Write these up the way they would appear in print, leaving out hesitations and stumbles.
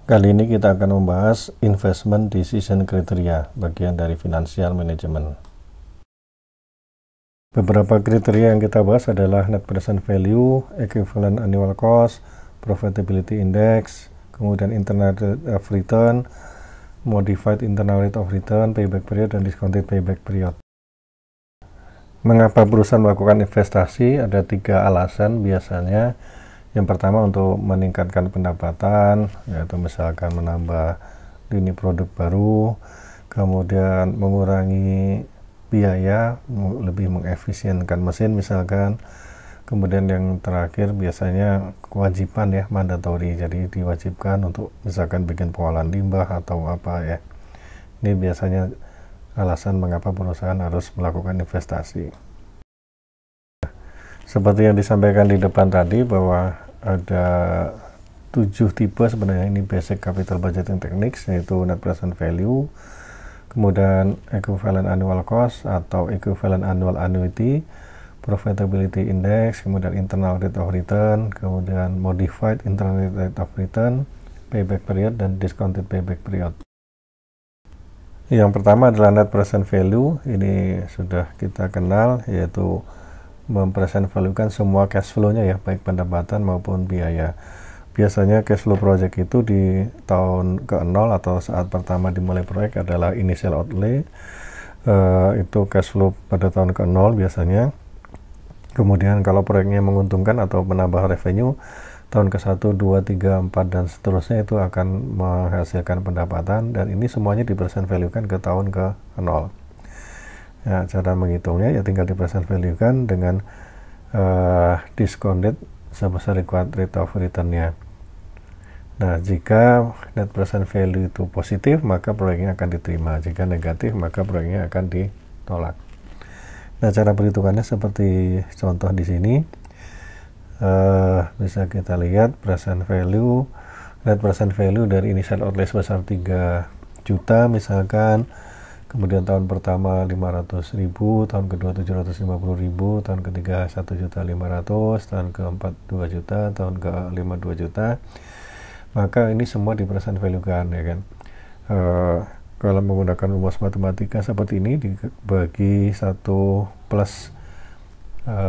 Kali ini kita akan membahas investment decision criteria, bagian dari financial management. Beberapa kriteria yang kita bahas adalah net present value, equivalent annual cost, profitability index, kemudian internal rate of return, modified internal rate of return, payback period, dan discounted payback period. Mengapa perusahaan melakukan investasi? Ada 3 alasan biasanya. Yang pertama untuk meningkatkan pendapatan, yaitu misalkan menambah lini produk baru, kemudian mengurangi biaya, lebih mengefisienkan mesin misalkan. Kemudian yang terakhir biasanya kewajiban ya, mandatori, jadi diwajibkan untuk misalkan bikin pengolahan limbah atau apa ya. Ini biasanya alasan mengapa perusahaan harus melakukan investasi. Seperti yang disampaikan di depan tadi bahwa ada 7 tipe sebenarnya, ini basic capital budgeting techniques, yaitu net present value, kemudian equivalent annual cost atau equivalent annual annuity, profitability index, kemudian internal rate of return, kemudian modified internal rate of return, payback period, dan discounted payback period. Yang pertama adalah net present value. Ini sudah kita kenal, yaitu mempresent value-kan semua cash flow-nya ya, baik pendapatan maupun biaya. Biasanya cash flow project itu di tahun ke-0 atau saat pertama dimulai proyek adalah initial outlay. Itu cash flow pada tahun ke-0 biasanya. Kemudian kalau proyeknya menguntungkan atau menambah revenue, tahun ke-1, 2, 3, 4, dan seterusnya itu akan menghasilkan pendapatan, dan ini semuanya di-present value-kan ke tahun ke-0. Ya, cara menghitungnya ya tinggal di-present value-kan dengan discounted sebesar required rate of return-nya. Nah, jika net present value itu positif, maka proyeknya akan diterima. Jika negatif, maka proyeknya akan ditolak. Nah, cara perhitungannya seperti contoh di sini. Bisa kita lihat present value, net present value dari initial outlay sebesar 3 juta misalkan. Kemudian tahun pertama 500.000, tahun kedua 750.000, tahun ketiga 1.500.000, tahun keempat 2 juta, tahun kelima 2 juta. Maka ini semua di present value kan, ya kan. Kalau menggunakan rumus matematika seperti ini, dibagi 1 plus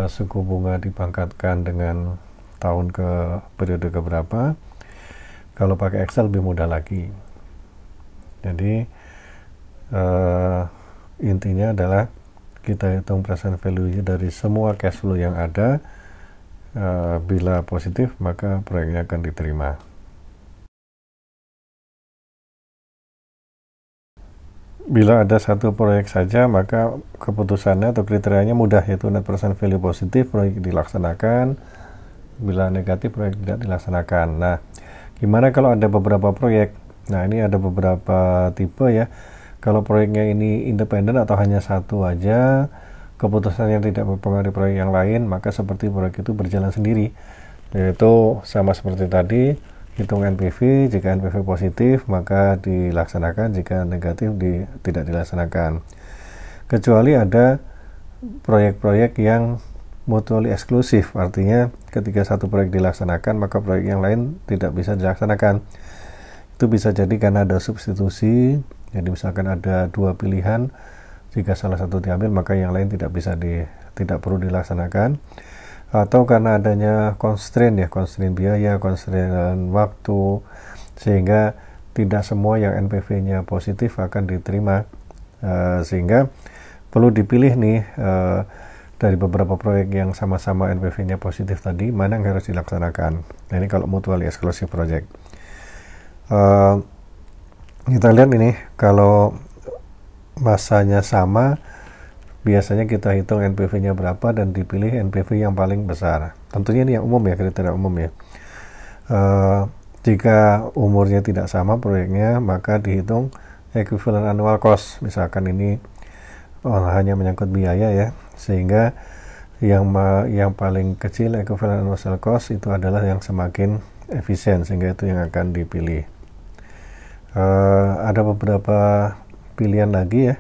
suku bunga dipangkatkan dengan tahun ke periode keberapa. Kalau pakai Excel lebih mudah lagi. Jadi intinya adalah kita hitung present value dari semua cash flow yang ada. Bila positif, maka proyeknya akan diterima. Bila ada satu proyek saja, maka keputusannya atau kriterianya mudah, yaitu net present value positif, proyek dilaksanakan. Bila negatif, proyek tidak dilaksanakan. Nah, gimana kalau ada beberapa proyek? Nah, ini ada beberapa tipe ya. Kalau proyeknya ini independen atau hanya satu aja, keputusannya tidak mempengaruhi proyek yang lain, maka seperti proyek itu berjalan sendiri. Yaitu sama seperti tadi, hitung NPV, jika NPV positif maka dilaksanakan, jika negatif tidak dilaksanakan. Kecuali ada proyek-proyek yang mutually eksklusif, artinya ketika satu proyek dilaksanakan maka proyek yang lain tidak bisa dilaksanakan. Itu bisa jadi karena ada substitusi. Jadi misalkan ada 2 pilihan, jika salah satu diambil maka yang lain tidak perlu dilaksanakan, atau karena adanya constraint biaya, constraint waktu, sehingga tidak semua yang NPV-nya positif akan diterima, sehingga perlu dipilih nih dari beberapa proyek yang sama-sama NPV-nya positif tadi, mana yang harus dilaksanakan. Nah, ini kalau mutually exclusive project. Kita lihat ini, kalau masanya sama, biasanya kita hitung NPV-nya berapa dan dipilih NPV yang paling besar. Tentunya ini yang umum ya, kriteria umum ya. Jika umurnya tidak sama proyeknya, maka dihitung equivalent annual cost. Misalkan ini hanya menyangkut biaya ya, sehingga yang paling kecil equivalent annual cost itu adalah yang semakin efisien, sehingga itu yang akan dipilih. Ada beberapa pilihan lagi ya,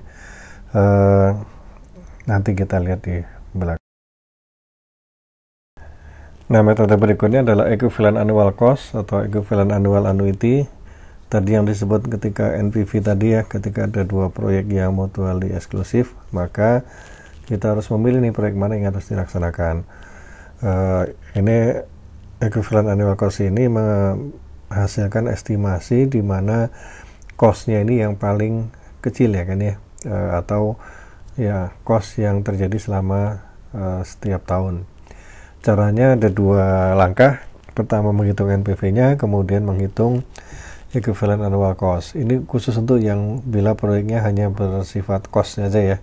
nanti kita lihat di belakang. Nah, metode berikutnya adalah equivalent annual cost atau equivalent annual annuity. tadi yang disebut ketika NPV tadi ya, ketika ada dua proyek yang mutually eksklusif, maka kita harus memilih nih proyek mana yang harus dilaksanakan. Ini equivalent annual cost ini menghasilkan estimasi di mana cost-nya ini yang paling kecil ya kan ya, atau ya cost yang terjadi selama setiap tahun. Caranya ada dua langkah. Pertama menghitung NPV-nya, kemudian menghitung equivalent annual cost. Ini khusus untuk yang bila proyeknya hanya bersifat cost saja ya.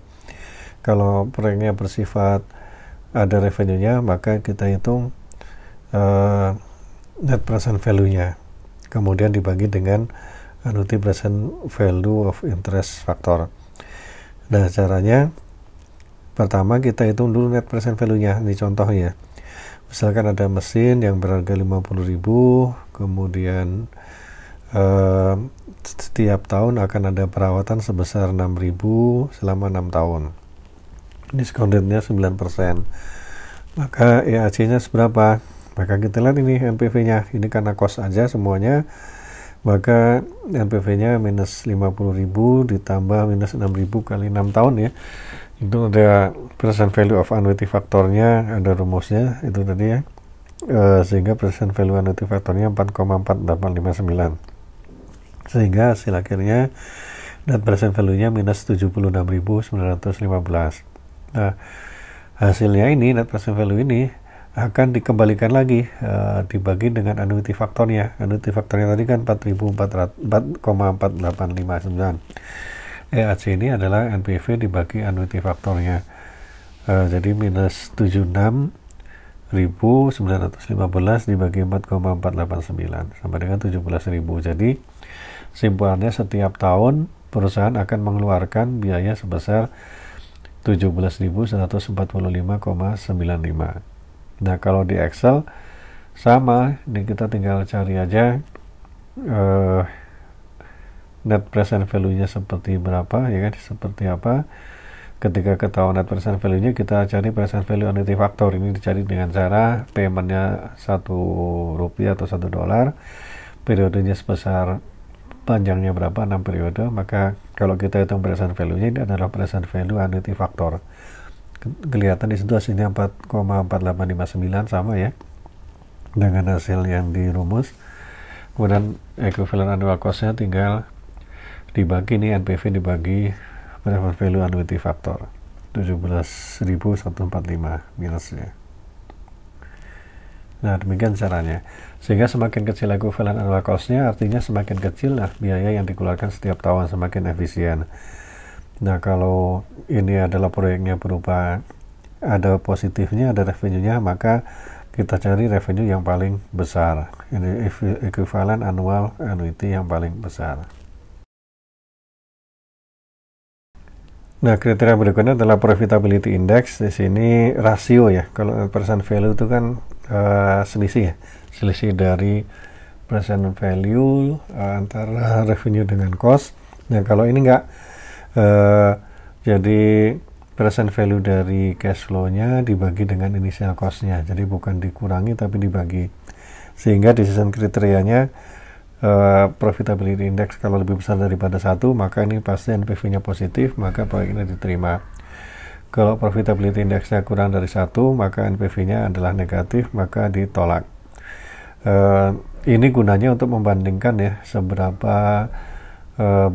Kalau proyeknya bersifat ada revenue-nya, maka kita hitung net present value-nya, kemudian dibagi dengan annuity present value of interest factor. Nah, caranya pertama kita hitung dulu net present value-nya. Ini contohnya, misalkan ada mesin yang berharga 50.000, kemudian setiap tahun akan ada perawatan sebesar 6.000 selama 6 tahun. Diskon rate-nya 9%. Maka EAC-nya seberapa? Maka kita lihat ini NPV-nya. Ini karena cost aja semuanya. Maka NPV-nya minus 50.000 ditambah minus 6.000 kali 6 tahun ya. Itu ada present value of annuity factornya, ada rumusnya itu tadi ya. Sehingga present value annuity factornya 4,4859. Sehingga hasil akhirnya net present value-nya minus 76.915. Nah, hasilnya ini net present value ini akan dikembalikan lagi, dibagi dengan annuity faktornya. Annuity faktornya tadi kan 4,4859. EAC ini adalah NPV dibagi annuity faktornya. Jadi minus 76.915 dibagi 4,489 sama dengan 17.000. Jadi simpulannya setiap tahun perusahaan akan mengeluarkan biaya sebesar 17.145,95. Nah, kalau di Excel sama, ini kita tinggal cari aja net present value-nya seperti berapa ya kan, seperti apa. Ketika ketahuan net present value-nya, kita cari present value annuity factor. Ini dicari dengan cara payment-nya Rp1 atau $1, periodenya sebesar, panjangnya berapa, 6 periode. Maka kalau kita hitung present value-nya, ini adalah present value annuity factor. Kelihatan di situ hasilnya 4,4859 sama ya dengan hasil yang dirumus. Kemudian equivalent annual cost-nya tinggal dibagi nih, NPV dibagi present value annuity factor 17.145 minusnya. Nah, demikian caranya. Sehingga semakin kecil equivalent annual cost-nya, artinya semakin kecil lah biaya yang dikeluarkan setiap tahun, semakin efisien. Nah, kalau ini adalah proyeknya berupa ada positifnya, ada revenue-nya, maka kita cari revenue yang paling besar. Ini equivalent annual annuity yang paling besar. Nah, kriteria berikutnya adalah profitability index. Di sini rasio ya. Kalau present value itu kan selisih ya. Selisih dari present value antara revenue dengan cost. Nah, kalau ini enggak, jadi present value dari cash flow-nya dibagi dengan initial cost-nya. Jadi bukan dikurangi tapi dibagi. Sehingga decision kriterianya profitability index kalau lebih besar daripada 1, maka ini pasti NPV-nya positif, maka proyek ini diterima. Kalau profitability index-nya kurang dari 1, maka NPV-nya adalah negatif, maka ditolak. Ini gunanya untuk membandingkan ya seberapa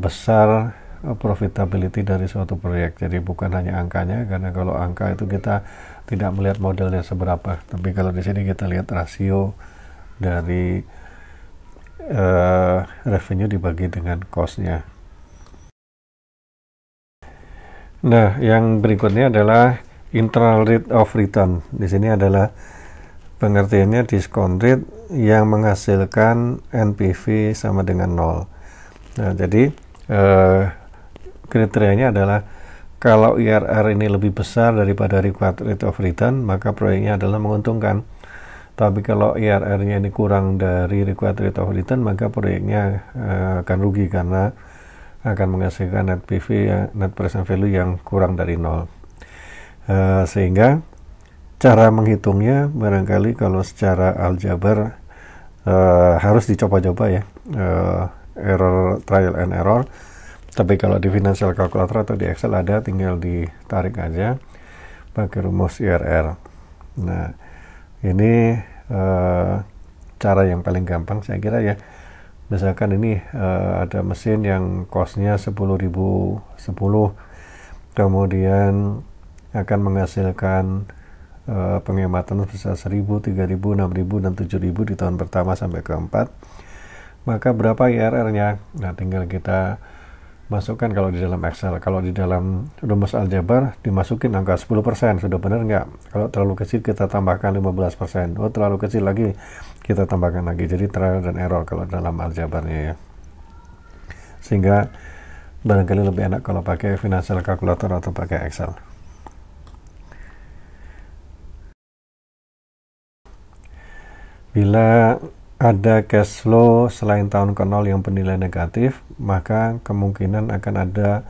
besar profitability dari suatu proyek. Jadi bukan hanya angkanya, karena kalau angka itu kita tidak melihat modelnya seberapa, tapi kalau di sini kita lihat rasio dari revenue dibagi dengan cost-nya. Nah, yang berikutnya adalah internal rate of return. Di sini adalah pengertiannya discount rate yang menghasilkan NPV sama dengan 0. Nah, jadi kriterianya adalah kalau IRR ini lebih besar daripada required rate of return, maka proyeknya adalah menguntungkan. Tapi kalau IRR-nya ini kurang dari required rate of return, maka proyeknya akan rugi karena akan menghasilkan net PV, net present value yang kurang dari 0. Sehingga cara menghitungnya barangkali kalau secara aljabar harus dicoba-coba ya. error trial and error. Tapi kalau di financial calculator atau di Excel ada, tinggal ditarik aja pakai rumus IRR. Nah, ini cara yang paling gampang saya kira ya. Misalkan ini ada mesin yang costnya 10.010, kemudian akan menghasilkan penghematan sebesar 1.000, 3.000, 6.000, dan 7.000 di tahun pertama sampai keempat. Maka berapa IRR-nya? Nah, tinggal kita masukkan kalau di dalam Excel. Kalau di dalam rumus aljabar dimasukin angka 10%, sudah benar nggak? Kalau terlalu kecil kita tambahkan 15%. Oh, terlalu kecil lagi kita tambahkan lagi. Jadi trial dan error kalau dalam aljabarnya ya. Sehingga barangkali lebih enak kalau pakai financial calculator atau pakai Excel. Bila ada cash flow selain tahun ke-0 yang bernilai negatif, maka kemungkinan akan ada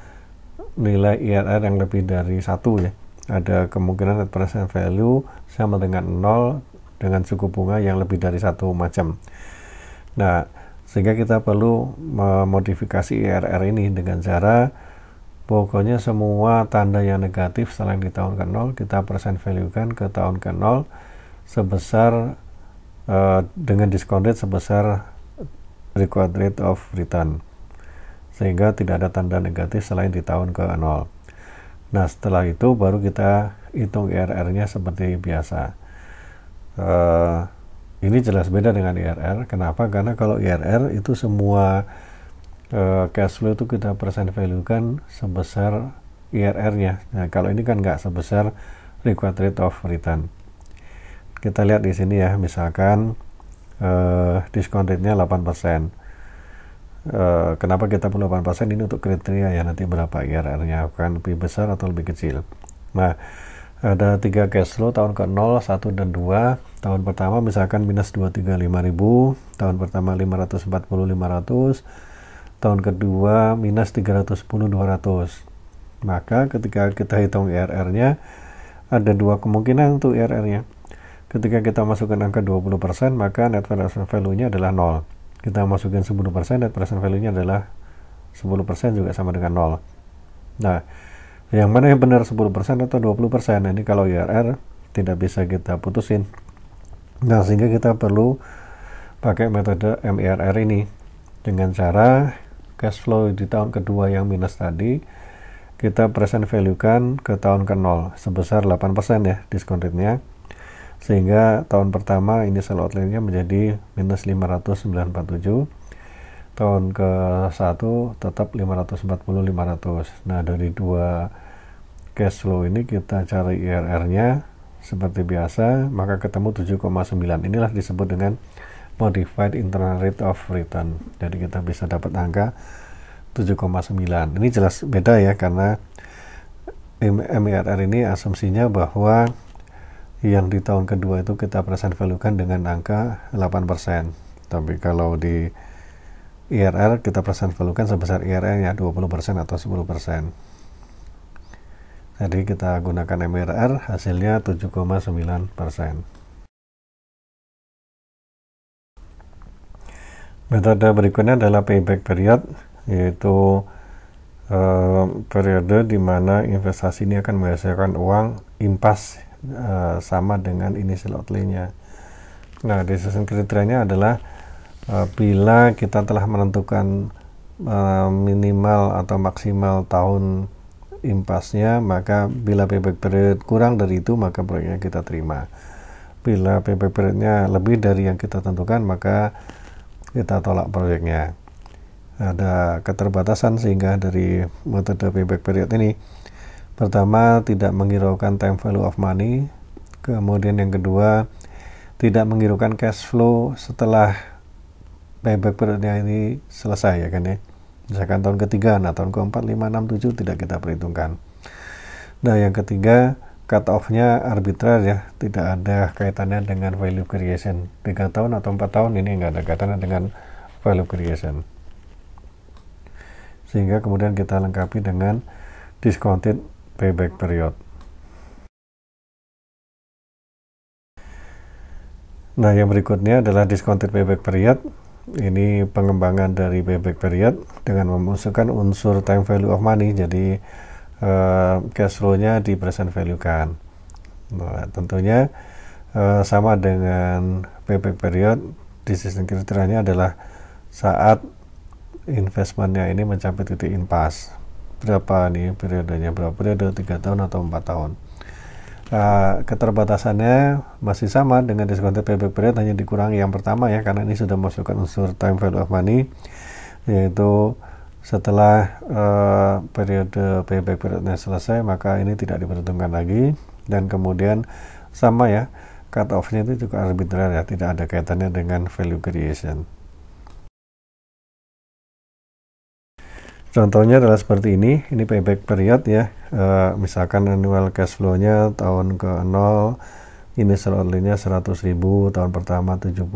nilai IRR yang lebih dari 1 ya. Ada kemungkinan net present value sama dengan 0 dengan suku bunga yang lebih dari 1 macam. Nah, sehingga kita perlu memodifikasi IRR ini dengan cara pokoknya semua tanda yang negatif selain di tahun ke-0 kita present value-kan ke tahun ke-0 sebesar dengan discount rate sebesar required rate of return, sehingga tidak ada tanda negatif selain di tahun ke-0. Nah, setelah itu baru kita hitung IRR-nya seperti biasa. Ini jelas beda dengan IRR. Kenapa? Karena kalau IRR itu semua cash flow itu kita present value kan sebesar IRR-nya. Nah, kalau ini kan nggak, sebesar required rate of return. Kita lihat di sini ya, misalkan discount rate-nya 8%. Kenapa kita perlu 8%? Ini untuk kriteria ya, nanti berapa IRR-nya, akan lebih besar atau lebih kecil. Nah, ada 3 cash flow tahun ke-0, 1, dan 2. Tahun pertama misalkan minus 235.000, tahun pertama 540.500, tahun kedua minus 310.200. Maka ketika kita hitung IRR-nya, ada 2 kemungkinan untuk IRR-nya. Ketika kita masukkan angka 20%, maka net present value-nya adalah 0. Kita masukin 10%, net present value-nya adalah 10% juga sama dengan 0. Nah, yang mana yang benar, 10% atau 20%? Nah, ini kalau IRR tidak bisa kita putusin. Nah, sehingga kita perlu pakai metode MIRR ini dengan cara cash flow di tahun kedua yang minus tadi kita present value-kan ke tahun ke-0 sebesar 8% ya discount rate-nya, sehingga tahun pertama initial outlay-nya menjadi minus 509.47, tahun ke-1 tetap 540.500. Nah, dari 2 cash flow ini kita cari IRR-nya seperti biasa, maka ketemu 7,9. Inilah disebut dengan modified internal rate of return. Jadi kita bisa dapat angka 7,9. Ini jelas beda ya, karena MIRR ini asumsinya bahwa yang di tahun kedua itu kita present value-kan dengan angka 8%. Tapi kalau di IRR kita present value-kan sebesar IRR-nya 20% atau 10%. Jadi kita gunakan MIRR, hasilnya 7,9%. Metode berikutnya adalah payback period, yaitu periode di mana investasi ini akan menghasilkan uang impas sama dengan initial outlay-nya. Nah, decision kriterianya adalah bila kita telah menentukan minimal atau maksimal tahun impasnya, maka bila payback period kurang dari itu, maka proyeknya kita terima. Bila payback periodnya lebih dari yang kita tentukan, maka kita tolak proyeknya. Ada keterbatasan sehingga dari metode payback period ini, pertama, tidak menghiraukan time value of money. Kemudian yang kedua, tidak menghiraukan cash flow setelah payback periodnya ini selesai ya kan ya. Misalkan tahun ketiga, nah tahun keempat, 5, 6, 7 tidak kita perhitungkan. Nah, yang ketiga, cut off-nya arbitrar ya, tidak ada kaitannya dengan value creation. 3 tahun atau 4 tahun ini nggak ada kaitannya dengan value creation. Sehingga kemudian kita lengkapi dengan discounted payback period. Nah, yang berikutnya adalah discounted payback period. ini pengembangan dari payback period dengan memasukkan unsur time value of money, jadi cash flow-nya di present value kan. Nah, tentunya sama dengan payback period, decision kriterianya adalah saat investmentnya ini mencapai titik impasse. Berapa nih periodenya, berapa periode, 3 tahun atau 4 tahun. Keterbatasannya masih sama dengan discounted payback period, hanya dikurangi yang pertama ya, karena ini sudah masukkan unsur time value of money, yaitu setelah periode payback periodnya selesai maka ini tidak diperhitungkan lagi, dan kemudian sama ya, cut off-nya itu juga arbitrar ya, tidak ada kaitannya dengan value creation. Contohnya adalah seperti ini payback period ya, misalkan annual cash flow-nya tahun ke-0, initial outlay-nya 100.000, tahun pertama 70.000,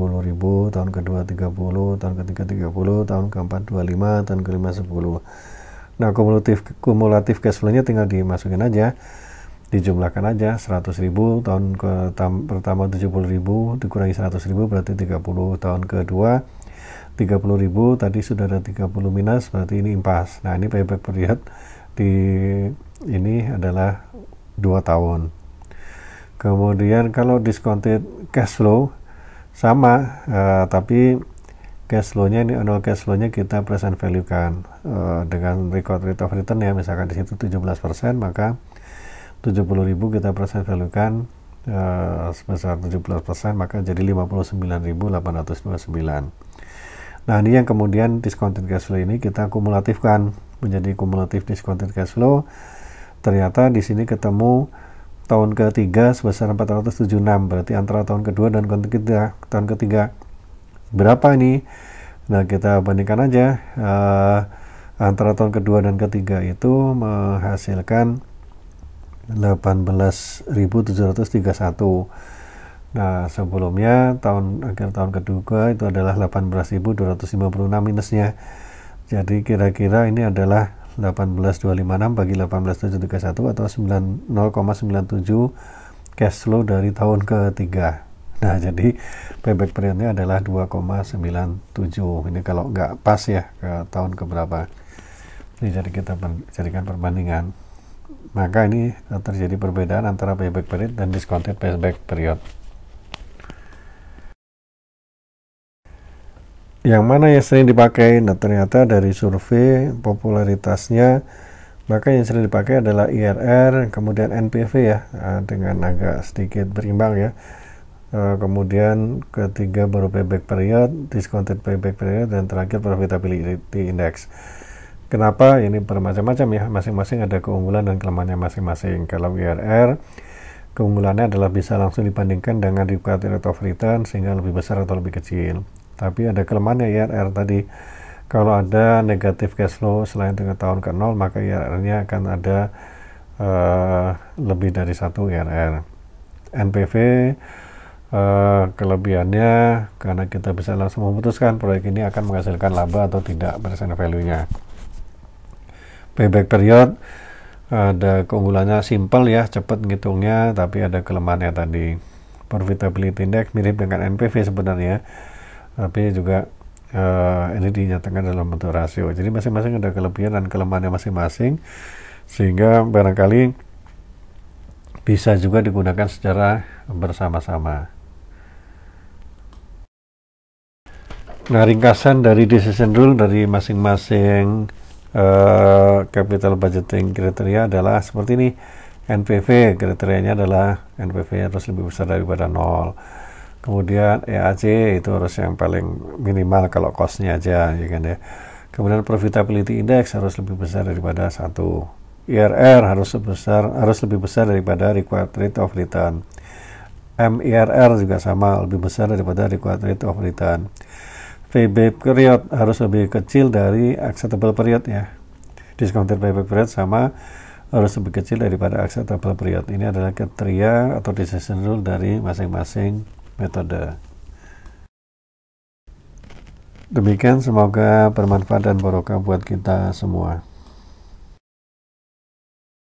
tahun kedua 30, tahun ketiga 30, tahun keempat 25, tahun kelima 10. Nah, kumulatif cash flow-nya tinggal dimasukin aja, dijumlahkan aja 100.000, tahun pertama 70.000 dikurangi 100.000 berarti 30, tahun kedua 30.000, tadi sudah ada 30 minus, berarti ini impasse. Nah, ini payback period ini adalah 2 tahun. Kemudian kalau discounted cash flow sama, tapi cash flow-nya ini annual cash flow-nya kita present value kan dengan record rate of return ya, misalkan di situ 17%, maka 70.000 kita present value kan sebesar 17%, maka jadi 59.829. Nah, ini yang kemudian discounted cash flow ini kita kumulatifkan menjadi kumulatif discounted cash flow. Ternyata di sini ketemu tahun ketiga sebesar 476, berarti antara tahun kedua dan tahun ketiga berapa ini? Nah, kita bandingkan aja, antara tahun kedua dan ketiga itu menghasilkan 18.731. Nah, sebelumnya akhir tahun kedua itu adalah 18.256 minusnya. Jadi kira-kira ini adalah 18.256 bagi 18.731 atau 0,97 cash flow dari tahun ketiga. Nah, jadi payback periodnya adalah 2,97. Ini kalau nggak pas ya ke tahun keberapa. Ini jadi kita jadikan perbandingan. Maka ini terjadi perbedaan antara payback period dan discounted payback period. Yang mana yang sering dipakai? Nah, ternyata dari survei popularitasnya, maka yang sering dipakai adalah IRR, kemudian NPV ya, dengan agak sedikit berimbang ya. Kemudian ketiga baru payback period, discounted payback period, dan terakhir profitability index. Kenapa? Ini bermacam-macam ya, masing-masing ada keunggulan dan kelemahannya masing-masing. Kalau IRR, keunggulannya adalah bisa langsung dibandingkan dengan required rate of return sehingga lebih besar atau lebih kecil. Tapi ada kelemahannya IRR tadi. Kalau ada negatif cash flow selain dengan tahun ke-0, maka IRR-nya akan ada lebih dari 1 IRR. NPV kelebihannya karena kita bisa langsung memutuskan proyek ini akan menghasilkan laba atau tidak present value-nya. Payback period ada keunggulannya simple ya, cepat ngitungnya, tapi ada kelemahannya tadi. Profitability index mirip dengan NPV sebenarnya, tapi juga ini dinyatakan dalam bentuk rasio. Jadi masing-masing ada kelebihan dan kelemahannya masing-masing, sehingga barangkali bisa juga digunakan secara bersama-sama. Nah, ringkasan dari decision rule dari masing-masing capital budgeting kriteria adalah seperti ini. NPV kriterianya adalah NPV harus lebih besar daripada 0. Kemudian EAC itu harus yang paling minimal kalau cost-nya aja, ya kan ya. Kemudian profitability index harus lebih besar daripada 1. IRR harus lebih besar daripada required rate of return. MIRR juga sama, lebih besar daripada required rate of return. Payback period harus lebih kecil dari acceptable period ya. Discounted payback period sama, harus lebih kecil daripada acceptable period. Ini adalah kriteria atau decision rule dari masing-masing metode. Demikian, semoga bermanfaat dan barokah buat kita semua.